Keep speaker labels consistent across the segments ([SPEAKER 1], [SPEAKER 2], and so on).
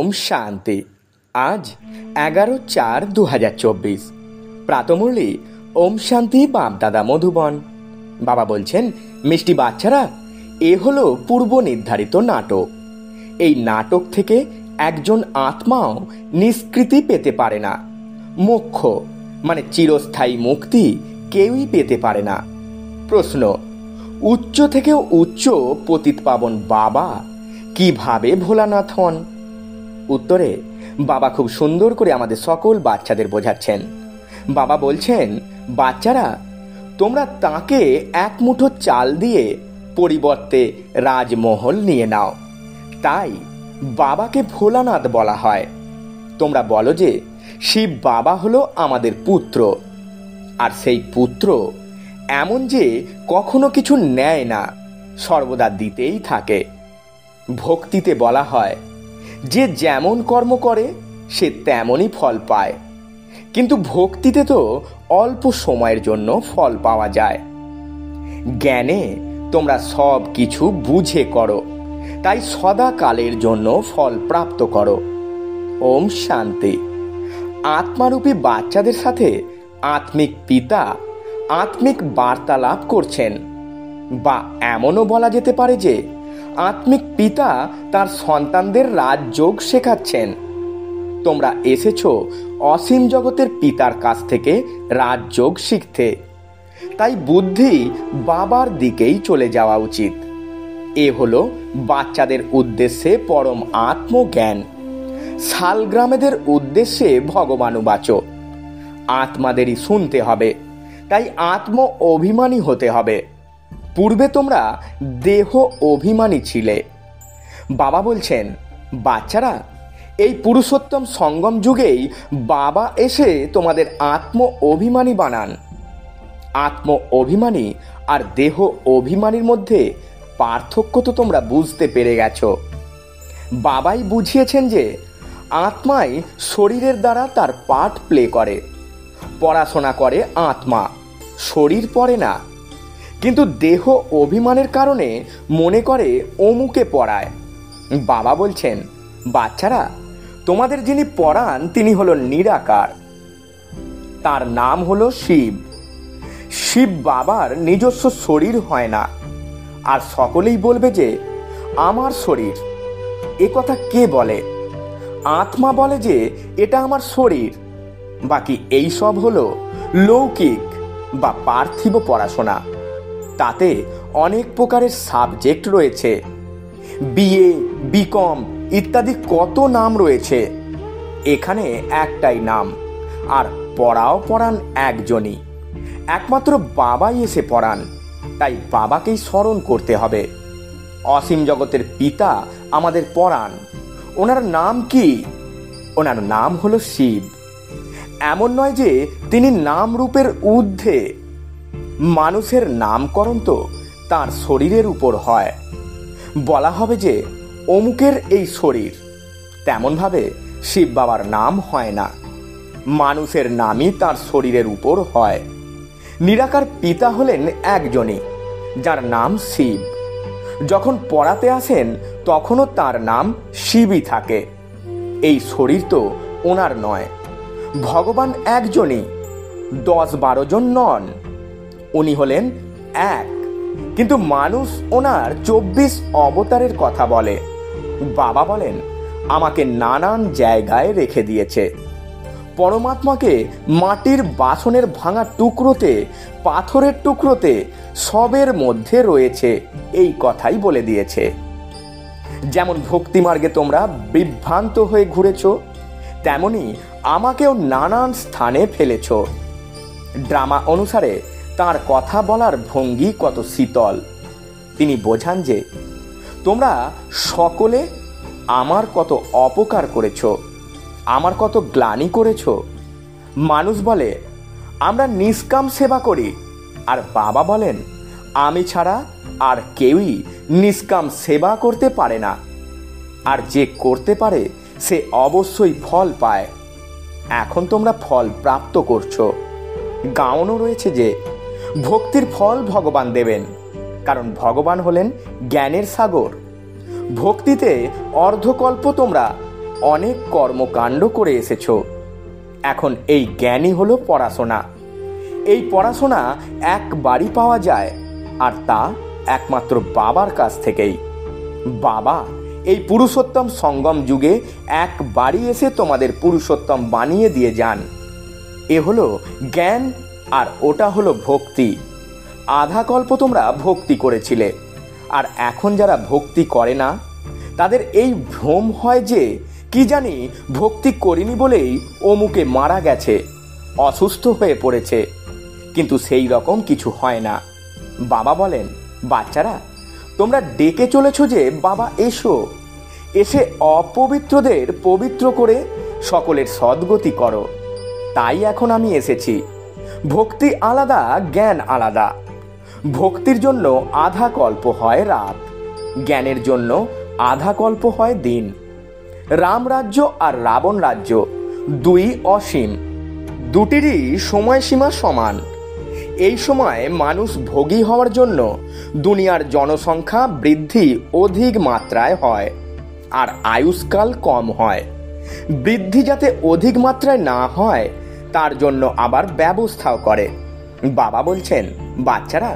[SPEAKER 1] ওম শান্তি। আজ 11/4/2024। প্রাতমুরলি ওম শান্তি বাপ-দাদা মধুবন। বাবা বলছেন, মিষ্টি বাচ্চারা, এ হলো পূর্ব নির্ধারিত নাটক। এই নাটক থেকে একজন আত্মাও নিষ্কৃতি পেতে পারে না। মোক্ষ মানে চিরস্থায়ী মুক্তি কেউই পেতে পারে না। প্রশ্ন, উচ্চ থেকেও উচ্চ পতিত পাবন বাবা কিভাবে ভোলানাথ হন? উত্তরে বাবা খুব সুন্দর করে আমাদের সকল বাচ্চাদের বোঝাচ্ছেন। বাবা বলছেন, বাচ্চারা, তোমরা তাকে এক মুঠো চাল দিয়ে পরিবর্তে রাজমহল নিয়ে নাও। তাই বাবাকে ভোলানাথ বলা হয়। তোমরা বলো যে শিব বাবা হলো আমাদের পুত্র, আর সেই পুত্র এমন যে কখনো কিছু নেয় না, সর্বদা দিতেই থাকে। ভক্তিতে বলা হয়, যে যেমন কর্ম করে সে তেমনই ফল পায়। কিন্তু ভক্তিতে তো অল্প সময়ের জন্য ফল পাওয়া যায়। জ্ঞানে তোমরা সব কিছু বুঝে করো, তাই সদাকালের জন্য ফল প্রাপ্ত করো। ওম শান্তি। আত্মারূপী বাচ্চাদের সাথে আত্মিক পিতা আত্মিক বার্তালাপ করছেন, বা এমনও বলা যেতে পারে যে আত্মিক পিতা তার সন্তানদের রাজযোগ শেখাচ্ছেন। তোমরা এসেছো অসীম জগতের পিতার কাছ থেকে রাজযোগ শিখতে, তাই বুদ্ধি বাবার দিকেই চলে যাওয়া উচিত। এ হলো বাচ্চাদের উদ্দেশ্যে পরম আত্মজ্ঞান, শালগ্রামেদের উদ্দেশ্যে ভগবানুবাচো। আত্মাদেরই শুনতে হবে, তাই আত্ম অভিমানী হতে হবে। পূর্বে তোমরা দেহ অভিমানী ছিলে। বাবা বলছেন, বাচ্চারা, এই পুরুষোত্তম সঙ্গম যুগেই বাবা এসে তোমাদের আত্ম অভিমানী বানান। আত্ম অভিমানী আর দেহ অভিমানীর মধ্যে পার্থক্য তো তোমরা বুঝতে পেরে গেছো। বাবাই বুঝিয়েছেন যে আত্মাই শরীরের দ্বারা তার পার্ট প্লে করে। পড়াশোনা করে আত্মা, শরীর পড়ে না। কিন্তু দেহ অভিমানের কারণে মনে করে অমুকে পড়ায়। বাবা বলছেন, বাচ্চারা, তোমাদের যিনি পড়ান তিনি হলো নিরাকার, তার নাম হলো শিব। শিব বাবার নিজস্ব শরীর হয় না। আর সকলেই বলবে যে আমার শরীর। এ কথা কে বলে? আত্মা বলে যে এটা আমার শরীর। বাকি এই সব হলো লৌকিক বা পার্থিব পড়াশোনা। তাতে অনেক প্রকারের সাবজেক্ট রয়েছে, বিএ, বিকম ইত্যাদি কত নাম রয়েছে। এখানে একটাই নাম, আর পড়ান একজনই, একমাত্র বাবাই এসে পড়ান। তাই বাবাকেই স্মরণ করতে হবে। অসীম জগতের পিতা আমাদের পড়ান। ওনার নাম কি? ওনার নাম হলো শিব। এমন নয় যে তিনি নাম রূপের ঊর্ধ্বে। মানুষের নামকরণ তো তার শরীরের উপর হয়। বলা হবে যে অমুকের এই শরীর, তেমনভাবে শিব বাবার নাম হয় না। মানুষের নামই তার শরীরের উপর হয়। নিরাকার পিতা হলেন একজনই, যার নাম শিব। যখন পড়াতে আসেন তখনও তার নাম শিবই থাকে। এই শরীর তো ওনার নয়। ভগবান একজনই, 10-12 জন নন। উনি হলেন এক, কিন্তু মানুষ ওনার 24 অবতারের কথা বলে। বাবা বলেন, আমাকে নানান জায়গায় রেখে দিয়েছে। পরমাত্মাকে মাটির বাসনের ভাঙা টুকরোতে, পাথরের টুকরোতে, সবের মধ্যে রয়েছে, এই কথাই বলে দিয়েছে। যেমন ভক্তিমার্গে তোমরা বিভ্রান্ত হয়ে ঘুরেছ, তেমনি আমাকেও নানান স্থানে ফেলেছ। ড্রামা অনুসারে তার কথা বলার ভঙ্গি কত শীতল। তিনি বোঝান যে তোমরা সকলে আমার কত অপকার করেছ, আমার কত গ্লানি করেছ। মানুষ বলে আমরা নিষ্কাম সেবা করি, আর বাবা বলেন আমি ছাড়া আর কেউই নিষ্কাম সেবা করতে পারে না। আর যে করতে পারে সে অবশ্যই ফল পায়। এখন তোমরা ফল প্রাপ্ত করছো। গাওয়ানো রয়েছে যে ভক্তির ফল ভগবান দেবেন, কারণ ভগবান হলেন জ্ঞানের সাগর। ভক্তিতে অর্ধকল্প তোমরা অনেক কর্মকাণ্ড করে এসেছো। এখন এই জ্ঞানই হলো পড়াশোনা। এই পড়াশোনা একবারই পাওয়া যায়, আর তা একমাত্র বাবার কাছ থেকেই। বাবা এই পুরুষোত্তম সঙ্গম যুগে একবারই এসে তোমাদের পুরুষোত্তম বানিয়ে দিয়ে যান। এ হলো জ্ঞান, আর ওটা হলো ভক্তি। আধা কল্প তোমরা ভক্তি করেছিলে, আর এখন যারা ভক্তি করে না তাদের এই ভ্রম হয় যে কি জানি ভক্তি করিনি বলেই অমুকে মারা গেছে, অসুস্থ হয়ে পড়েছে। কিন্তু সেই রকম কিছু হয় না। বাবা বলেন, বাচ্চারা তোমরা ডেকে চলেছো যে বাবা এসো, এসে অপবিত্রদের পবিত্র করে সকলের সদ্গতি করো। তাই এখন আমি এসেছি। ভক্তি আলাদা, জ্ঞান আলাদা। ভক্তির জন্য আধা কল্প হয় রাত, জ্ঞানের জন্য আধা কল্প হয় দিন। রাম রাজ্য আর রাবণ রাজ্য দুই অসীম, দুটিরই সময়সীমা সমান। এই সময় মানুষ ভোগী হওয়ার জন্য দুনিয়ার জনসংখ্যা বৃদ্ধি অধিক মাত্রায় হয়, আর আয়ুষ্কাল কম হয়। বৃদ্ধি যাতে অধিক মাত্রায় না হয় তার জন্য আবার ব্যবস্থাও করে। বাবা বলছেন, বাচ্চারা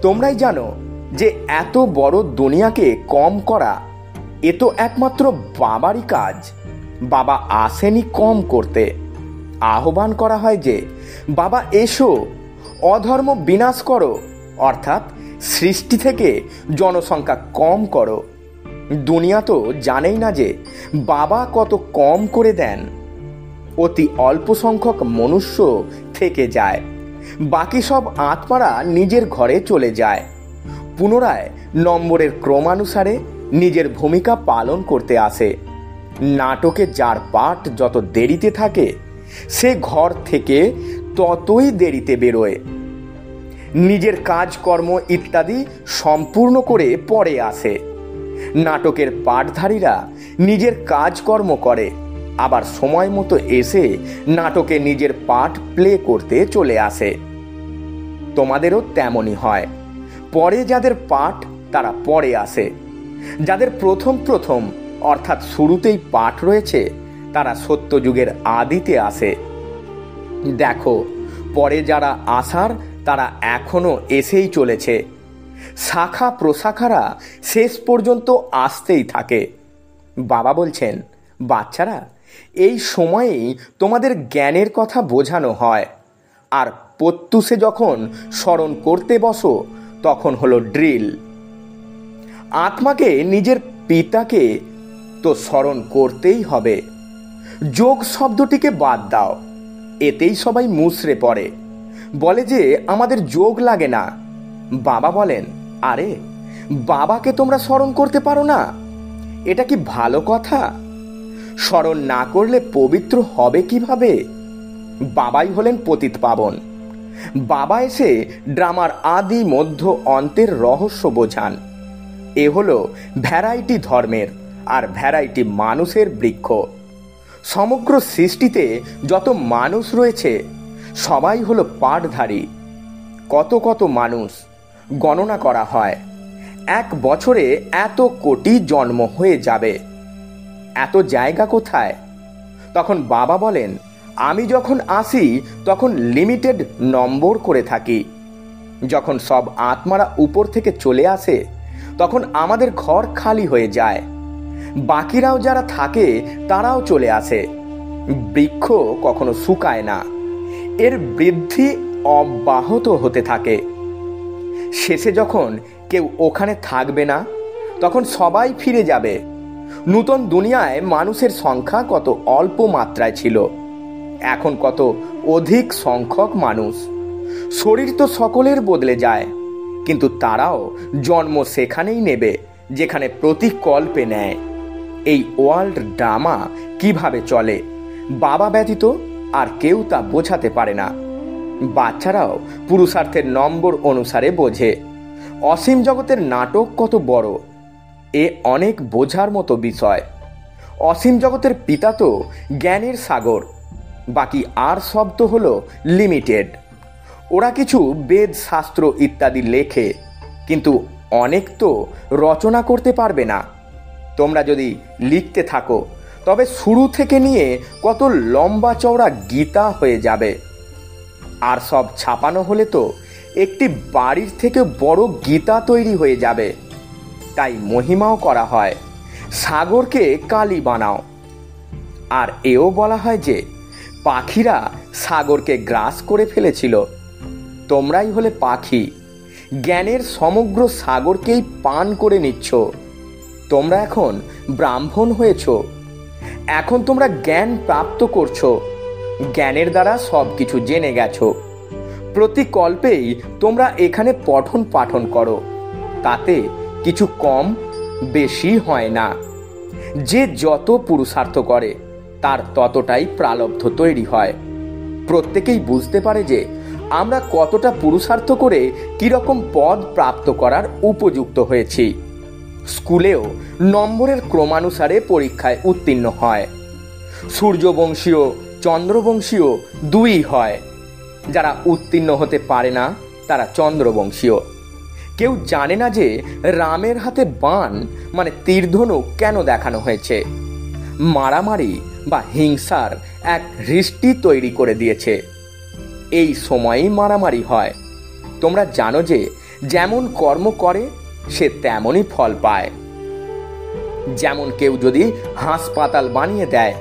[SPEAKER 1] তোমরাই জানো যে এত বড় দুনিয়াকে কম করা এ তো একমাত্র বাবারই কাজ। বাবা আসেনি কম করতে। আহ্বান করা হয় যে বাবা এসো, অধর্ম বিনাশ করো, অর্থাৎ সৃষ্টি থেকে জনসংখ্যা কম করো। দুনিয়া তো জানেই না যে বাবা কত কম করে দেন। অতি অল্প সংখ্যক মনুষ্য থেকে যায়, বাকি সব আত্মারা নিজের ঘরে চলে যায়। পুনরায় নম্বরের ক্রমানুসারে নিজের ভূমিকা পালন করতে আসে। নাটকে যার পাঠ যত দেরিতে থাকে সে ঘর থেকে ততই দেরিতে বেরোয়। নিজের কাজকর্ম ইত্যাদি সম্পূর্ণ করে পরে আসে। নাটকের পাঠধারীরা নিজের কাজকর্ম করে, আবার সময় মতো এসে নাটকে নিজের পাঠ প্লে করতে চলে আসে। তোমাদেরও তেমনই হয়। পরে যাদের পাঠ তারা পরে আসে, যাদের প্রথম প্রথম অর্থাৎ শুরুতেই পাঠ রয়েছে তারা সত্যযুগের আদিতে আসে। দেখো, পরে যারা আসার তারা এখনো এসেই চলেছে। শাখা প্রশাখারা শেষ পর্যন্ত আসতেই থাকে। বাবা বলছেন, বাচ্চারা এই সময়েই তোমাদের জ্ঞানের কথা বোঝানো হয়, আর প্রত্যুষে যখন স্মরণ করতে বসো তখন হলো ড্রিল। আত্মাকে নিজের পিতাকে তো স্মরণ করতেই হবে। যোগ শব্দটিকে বাদ দাও, এতেই সবাই মুচড়ে পড়ে, বলে যে আমাদের যোগ লাগে না। বাবা বলেন, আরে বাবাকে তোমরা স্মরণ করতে পারো না, এটা কি ভালো কথা? স্মরণ না করলে পবিত্র হবে কিভাবে? বাবাই হলেন পতিত পাবন। বাবা এসে ড্রামার আদি মধ্য অন্তের রহস্য বোঝান। এ হলো ভ্যারাইটি ধর্মের আর ভ্যারাইটি মানুষের বৃক্ষ। সমগ্র সৃষ্টিতে যত মানুষ রয়েছে সবাই হলো পাঠধারী। কত কত মানুষ গণনা করা হয়, এক বছরে এত কোটি জন্ম হয়ে যাবে। এত জায়গা কোথায়? তখন বাবা বলেন, আমি যখন আসি তখন লিমিটেড নম্বর করে থাকি। যখন সব আত্মারা উপর থেকে চলে আসে তখন আমাদের ঘর খালি হয়ে যায়। বাকিরাও যারা থাকে তারাও চলে আসে। বৃক্ষ কখনো শুকায় না, এর বৃদ্ধি অব্যাহত হতে থাকে। শেষে যখন কেউ ওখানে থাকবে না তখন সবাই ফিরে যাবে। নূতন দুনিয়ায় মানুষের সংখ্যা কত অল্প মাত্রায় ছিল, এখন কত অধিক সংখ্যক মানুষ। শরীর তো সকলের বদলে যায়, কিন্তু তারাও জন্ম সেখানেই নেবে যেখানে প্রতি কল্পে নেয়। এই ওয়ার্ল্ড ড্রামা কিভাবে চলে বাবা ব্যতীত আর কেউ তা বোঝাতে পারে না। বাচ্চারাও পুরুষার্থের নম্বর অনুসারে বোঝে। অসীম জগতের নাটক কত বড়, এ অনেক বোঝার মতো বিষয়। অসীম জগতের পিতা তো জ্ঞানের সাগর, বাকি আর সব তো হলো লিমিটেড। ওরা কিছু বেদ শাস্ত্র ইত্যাদি লেখে, কিন্তু অনেক তো রচনা করতে পারবে না। তোমরা যদি লিখতে থাকো তবে শুরু থেকে নিয়ে কত লম্বা চওড়া গীতা হয়ে যাবে। আর সব ছাপানো হলে তো একটি বাড়ির থেকে বড় গীতা তৈরি হয়ে যাবে। তাই মহিমাও করা হয়, সাগরকে কালি বানাও। আর এও বলা হয় যে পাখিরা সাগরকে গ্রাস করে ফেলেছিল। তোমরাই হলে পাখি, জ্ঞানের সমগ্র সাগরকেই পান করে নিচ্ছ। তোমরা এখন ব্রাহ্মণ হয়েছ, এখন তোমরা জ্ঞান প্রাপ্ত করছো, জ্ঞানের দ্বারা সব কিছু জেনে গেছো। প্রতি কল্পেই তোমরা এখানে পঠন পাঠন করো, তাতে কিছু কম বেশি হয় না। যে যত পুরুষার্থ করে তার ততটাই প্রালব্ধ তৈরি হয়। প্রত্যেকেই বুঝতে পারে যে আমরা কতটা পুরুষার্থ করে কিরকম পদ প্রাপ্ত করার উপযুক্ত হয়েছি। স্কুলেও নম্বরের ক্রমানুসারে পরীক্ষায় উত্তীর্ণ হয়। সূর্যবংশীয় চন্দ্রবংশীয় দুই হয়। যারা উত্তীর্ণ হতে পারে না তারা চন্দ্রবংশীয়। কেউ জানে না যে রামের হাতে বাণ মানে তীরধনুক কেন দেখানো হয়েছে। মারামারি বা হিংসার এক হৃষ্টি তৈরি করে দিয়েছে। এই সময়ই মারামারি হয়। তোমরা জানো যে যেমন কর্ম করে সে তেমনই ফল পায়। যেমন কেউ যদি হাসপাতাল বানিয়ে দেয়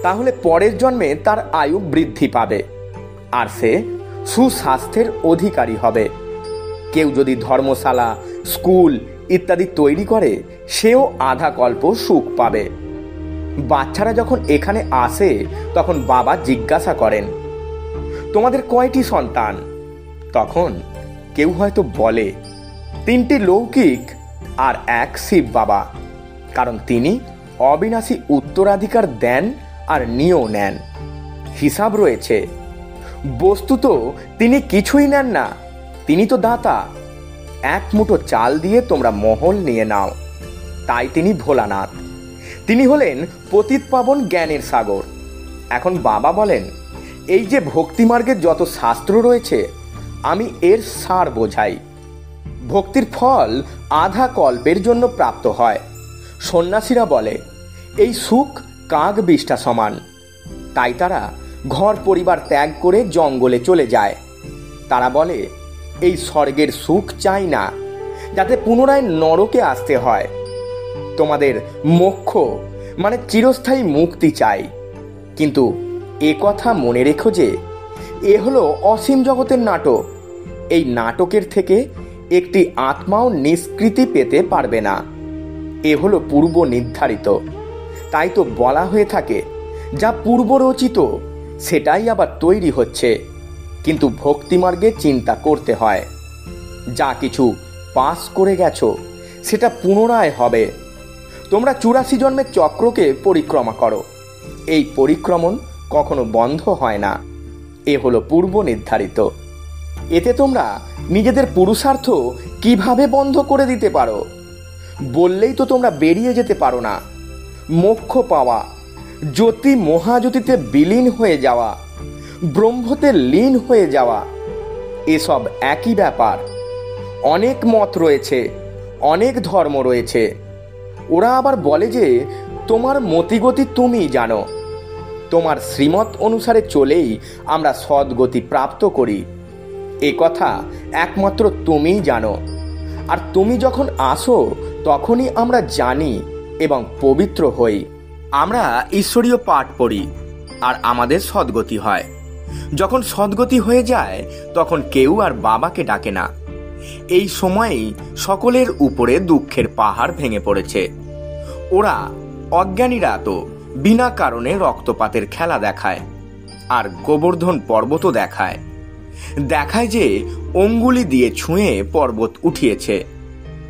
[SPEAKER 1] তাহলে পরের জন্মে তার আয়ু বৃদ্ধি পাবে আর সে সুস্বাস্থ্যের অধিকারী হবে। কেউ যদি ধর্মশালা, স্কুল ইত্যাদি তৈরি করে সেও আধা কল্প সুখ পাবে। বাচ্চারা যখন এখানে আসে তখন বাবা জিজ্ঞাসা করেন, তোমাদের কয়টি সন্তান? তখন কেউ হয়তো বলে 3টি লৌকিক আর 1 শিব বাবা, কারণ তিনি অবিনাশী উত্তরাধিকার দেন আর নিয়েও নেন। হিসাব রয়েছে। বস্তুত তিনি কিছুই নেন না, তিনি তো দাতা। 1 মুঠো চাল দিয়ে তোমরা মহল নিয়ে নাও, তাই তিনি ভোলানাথ। তিনি হলেন পতিত পাবন জ্ঞানের সাগর। এখন বাবা বলেন, এই যে ভক্তিমার্গের যত শাস্ত্র রয়েছে আমি এর সার বোঝাই। ভক্তির ফল আধা কল্পের জন্য প্রাপ্ত হয়। সন্ন্যাসীরা বলে এই সুখ কাক বিষ্ঠা সমান। তাই তারা ঘর পরিবার ত্যাগ করে জঙ্গলে চলে যায়। তারা বলে এই স্বর্গের সুখ চাই না, যাতে পুনরায় নরকে আসতে হয়। তোমাদের মোক্ষ মানে চিরস্থায়ী মুক্তি চাই। কিন্তু এ কথা মনে রেখো যে এ হলো অসীম জগতের নাটক। এই নাটকের থেকে একটি আত্মাও নিষ্কৃতি পেতে পারবে না। এ হলো পূর্ব নির্ধারিত। তাই তো বলা হয়ে থাকে যা পূর্ব রচিত সেটাই আবার তৈরি হচ্ছে। কিন্তু ভক্তিমার্গে চিন্তা করতে হয়, যা কিছু পাস করে গেছো সেটা পুনরায় হবে। তোমরা 84 জন্মের চক্রকে পরিক্রমা করো। এই পরিক্রমণ কখনো বন্ধ হয় না। এ হলো পূর্ব নির্ধারিত। এতে তোমরা নিজেদের পুরুষার্থ কিভাবে বন্ধ করে দিতে পারো? বললেই তো তোমরা বেরিয়ে যেতে পারো না। মোক্ষ পাওয়া, জ্যোতি মহাজ্যোতিতে বিলীন হয়ে যাওয়া, ব্রহ্মতে লীন হয়ে যাওয়া, এসব একই ব্যাপার। অনেক মত রয়েছে, অনেক ধর্ম রয়েছে। ওরা আবার বলে যে তোমার মতিগতি তুমি জানো। তোমার শ্রীমত অনুসারে চলেই আমরা সদ্গতি প্রাপ্ত করি। এ কথা একমাত্র তুমিই জানো। আর তুমি যখন আসো তখনই আমরা জানি এবং পবিত্র হই। আমরা ঈশ্বরীয় পাঠ পড়ি আর আমাদের সদ্গতি হয়। যখন সদ্গতি হয়ে যায় তখন কেউ আর বাবাকে ডাকে না। এই সময়েই সকলের উপরে দুঃখের পাহাড় ভেঙে পড়েছে। ওরা অজ্ঞানীরা তো বিনা কারণে রক্তপাতের খেলা দেখায় আর গোবর্ধন পর্বতও দেখায়। দেখায় যে অঙ্গুলি দিয়ে ছুঁয়ে পর্বত উঠিয়েছে,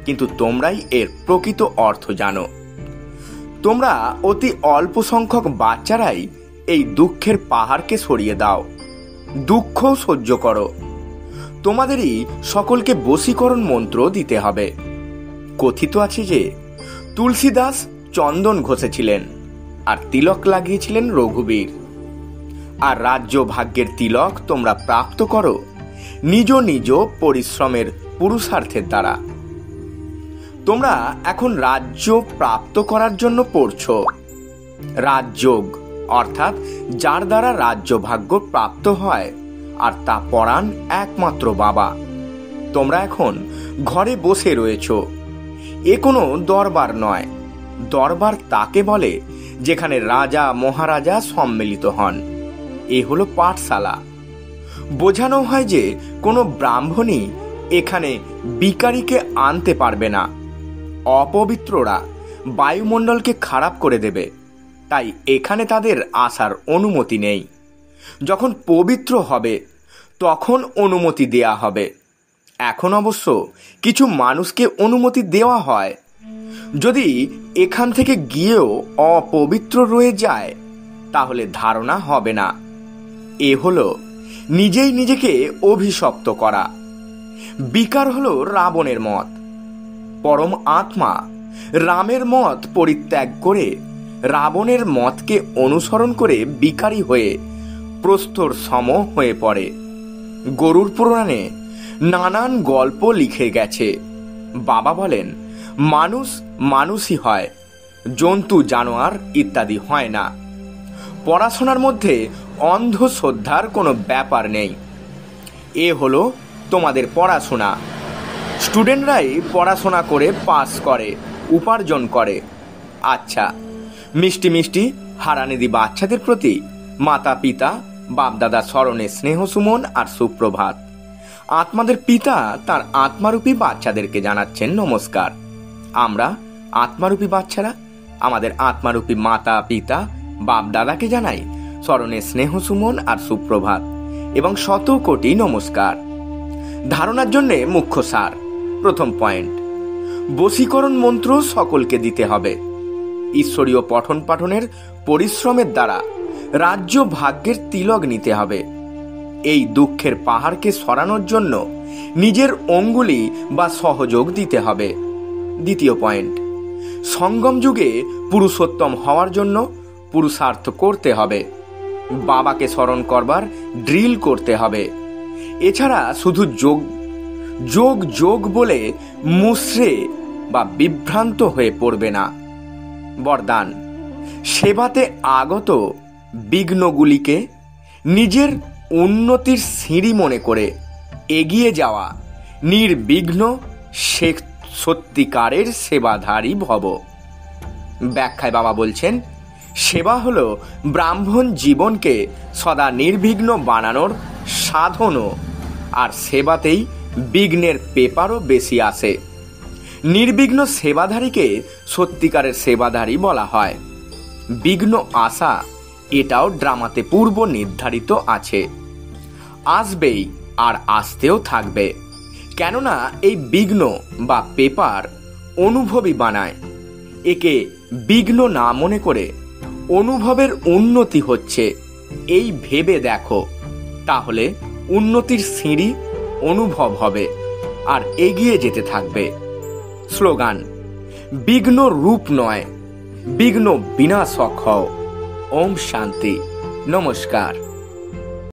[SPEAKER 1] কিন্তু তোমরাই এর প্রকৃত অর্থ জানো। তোমরা অতি অল্প সংখ্যক বাচ্চারাই এই দুঃখের পাহাড়কে সরিয়ে দাও। দুঃখ সহ্য করো। তোমাদেরই সকলকে বশীকরণ মন্ত্র দিতে হবে। কথিত আছে যে তুলসীদাস চন্দন ঘষেছিলেন আর তিলক লাগিয়েছিলেন রঘুবীর। আর রাজ্য ভাগ্যের তিলক তোমরা প্রাপ্ত করো নিজ নিজ পরিশ্রমের পুরুষার্থের দ্বারা। তোমরা এখন রাজ্য প্রাপ্ত করার জন্য পড়ছো। রাজযোগ অর্থাৎ যার দ্বারা রাজ্যভাগ্য প্রাপ্ত হয়, আর তা পড়ান একমাত্র বাবা। তোমরা এখন ঘরে বসে রয়েছ। এ কোনো দরবার নয়। দরবার তাকে বলে যেখানে রাজা মহারাজা সম্মিলিত হন। এ হলো পাঠশালা। বোঝানো হয় যে কোনো ব্রাহ্মণই এখানে ভিখারিকে আনতে পারবে না। অপবিত্ররা বায়ুমণ্ডলকে খারাপ করে দেবে, তাই এখানে তাদের আসার অনুমতি নেই। যখন পবিত্র হবে তখন অনুমতি দেয়া হবে। এখন অবশ্য কিছু মানুষকে অনুমতি দেওয়া হয়। যদি এখান থেকে গিয়েও অপবিত্র রয়ে যায় তাহলে ধারণা হবে না। এ হলো নিজেই নিজেকে অভিশপ্ত করা। বিকার হলো রাবণের মত। পরম আত্মা রামের মত পরিত্যাগ করে রাবণের মতকে অনুসরণ করে বিকারী হয়ে প্রস্তর সম হয়ে পড়ে। গরুড় পুরাণে নানান গল্প লিখে গেছে। বাবা বলেন, মানুষ মানুষই হয়, জন্তু জানোয়ার ইত্যাদি হয় না। পড়াশোনার মধ্যে অন্ধশ্রদ্ধার কোনো ব্যাপার নেই। এ হলো তোমাদের পড়াশোনা। স্টুডেন্টরাই পড়াশোনা করে পাস করে, উপার্জন করে। আচ্ছা, মিষ্টি মিষ্টি হারানিধি বাচ্চাদের প্রতি মাতা পিতা বাপদাদা স্মরণে স্নেহ সুমন আর সুপ্রভাত। আত্মাদের পিতা তার আত্মারূপী বাচ্চাদেরকে জানাচ্ছেন নমস্কার। আমরা আত্মারূপী বাচ্চারা আমাদের আত্মারূপী মাতা পিতা বাপদাদাকে জানাই স্মরণে স্নেহ সুমন আর সুপ্রভাত এবং শত কোটি নমস্কার। ধারণার জন্যে মুখ্য সার। প্রথম পয়েন্ট, বশীকরণ মন্ত্র সকলকে দিতে হবে। ঈশ্বরীয় পঠন পাঠনের পরিশ্রমের দ্বারা রাজ্য ভাগ্যের তিলক নিতে হবে। এই দুঃখের পাহাড়কে সরানোর জন্য নিজের অঙ্গুলি বা সহযোগ দিতে হবে। দ্বিতীয় পয়েন্ট, সঙ্গম যুগে পুরুষোত্তম হওয়ার জন্য পুরুষার্থ করতে হবে। বাবাকে স্মরণ করবার ড্রিল করতে হবে। এছাড়া শুধু যোগ যোগ যোগ বলে মুষড়ে বা বিভ্রান্ত হয়ে পড়বে না। বরদান, সেবাতে আগত বিঘ্নগুলিকে নিজের উন্নতির সিঁড়ি মনে করে এগিয়ে যাওয়া নির্বিঘ্ন সত্যিকারের সেবাধারী ভব। ব্যাখ্যায় বাবা বলছেন, সেবা হলো ব্রাহ্মণ জীবনকে সদা নির্বিঘ্ন বানানোর সাধনও, আর সেবাতেই বিঘ্নের পেপারও বেশি আসে। নির্বিঘ্ন সেবাধারীকে সত্যিকারের সেবাধারী বলা হয়। বিঘ্ন আসা এটাও ড্রামাতে পূর্ব নির্ধারিত আছে, আসবেই আর আসতেও থাকবে। কেননা এই বিঘ্ন বা পেপার অনুভবী বানায়। একে বিঘ্ন না মনে করে অনুভবের উন্নতি হচ্ছে এই ভেবে দেখো, তাহলে উন্নতির সিঁড়ি অনুভব হবে আর এগিয়ে যেতে থাকবে। স্লোগান, বিঘ্ন রূপ নয়, বিঘ্ন বিনাশক হও। ওম শান্তি। নমস্কার।